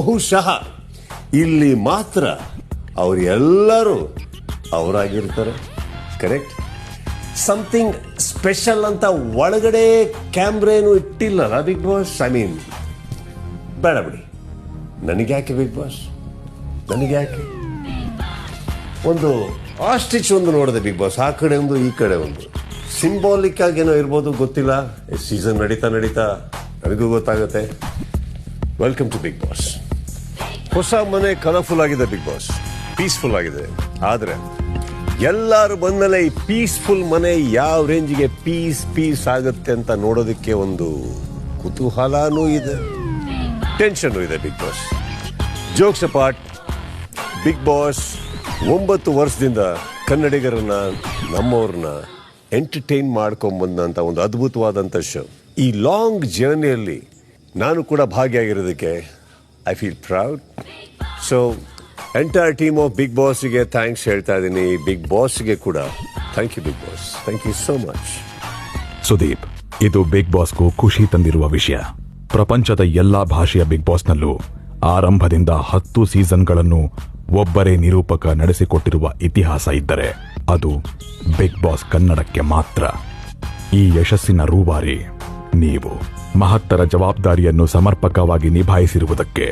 ಬಹುಶಃ ಇಲ್ಲಿ ಮಾತ್ರ ಅವರೆಲ್ಲರೂ ಅವರಾಗಿರ್ತಾರೆ. ಕರೆಕ್ಟ್. ಸಮಥಿಂಗ್ ಸ್ಪೆಷಲ್ ಅಂತ ಒಳಗಡೆ ಕ್ಯಾಮ್ರೇನು ಇಟ್ಟಿಲ್ಲಲ್ಲ ಬಿಗ್ ಬಾಸ್. ಐ ಮೀನ್, ಬೇಡ ಬಿಡಿ, ನನಗ್ಯಾಕೆ ಬಿಗ್ ಬಾಸ್, ನನಗ್ಯಾಕೆ? ಒಂದು ಆಸ್ಟಿಚ್ ಒಂದು ನೋಡಿದೆ ಬಿಗ್ ಬಾಸ್, ಆ ಕಡೆ ಒಂದು ಈ ಕಡೆ ಒಂದು. ಸಿಂಬಾಲಿಕ್ ಆಗೇನೋ ಇರ್ಬೋದು, ಗೊತ್ತಿಲ್ಲ. ಸೀಸನ್ ನಡೀತಾ ನನಗೂ ಗೊತ್ತಾಗುತ್ತೆ. Welcome to Bigg Boss. ಹೊಸ ಮನೆ ಕಲರ್ಫುಲ್ ಆಗಿದೆ, ಬಿಗ್ ಬಾಸ್ ಪೀಸ್ಫುಲ್ ಆಗಿದೆ. ಆದ್ರೆ ಎಲ್ಲರೂ ಬಂದ್ಮೇಲೆ ಈ ಪೀಸ್ಫುಲ್ ಮನೆ ಯಾವ ರೇಂಜಿಗೆ ಪೀಸ್ ಆಗುತ್ತೆ ಅಂತ ನೋಡೋದಕ್ಕೆ ಒಂದು ಕುತೂಹಲನೂ ಇದೆ, ಟೆನ್ಷನ್ ಇದೆ. Bigg Boss jokes apart, Bigg Boss 9 ವರ್ಷದಿಂದ ಕನ್ನಡಿಗರನ್ನ, ನಮ್ಮವ್ರನ್ನ ಎಂಟರ್ಟೈನ್ ಮಾಡ್ಕೊಂಡ್ಬಂದಂತ ಒಂದು ಅದ್ಭುತವಾದಂಥ ಶೋ. ಈ ಲಾಂಗ್ ಜರ್ನಿಯಲ್ಲಿ ನಾನು ಕೂಡ ಭಾಗಿಯಾಗಿರೋದಕ್ಕೆ I feel proud. So entire team of big ಬಾಸ್ಗೆ ಥ್ಯಾಂಕ್ಸ್ ಹೇಳ್ತಾ ಇದ್ದೀನಿ. ಬಿಗ್ ಬಾಸ್ಗೆ ಕೂಡ thank you. Big boss, thank you so much. Sudeep, ಇದು ಬಿಗ್ ಬಾಸ್ಗೂ ಖುಷಿ ತಂದಿರುವ ವಿಷಯ. ಪ್ರಪಂಚದ ಎಲ್ಲಾ ಭಾಷೆಯ ಬಿಗ್ ಬಾಸ್ನಲ್ಲೂ ಆರಂಭದಿಂದ 10 ಸೀಸನ್ಗಳನ್ನು ಒಬ್ಬರೇ ನಿರೂಪಕ ನಡೆಸಿಕೊಟ್ಟಿರುವ ಇತಿಹಾಸ ಇದ್ದರೆ ಅದು ಬಿಗ್ ಬಾಸ್ ಕನ್ನಡಕ್ಕೆ ಮಾತ್ರ. ಈ ಯಶಸ್ಸಿನ ರೂವಾರಿ ನೀವು. ಮಹತ್ತರ ಜವಾಬ್ದಾರಿಯನ್ನು ಸಮರ್ಪಕವಾಗಿ ನಿಭಾಯಿಸಿರುವುದಕ್ಕೆ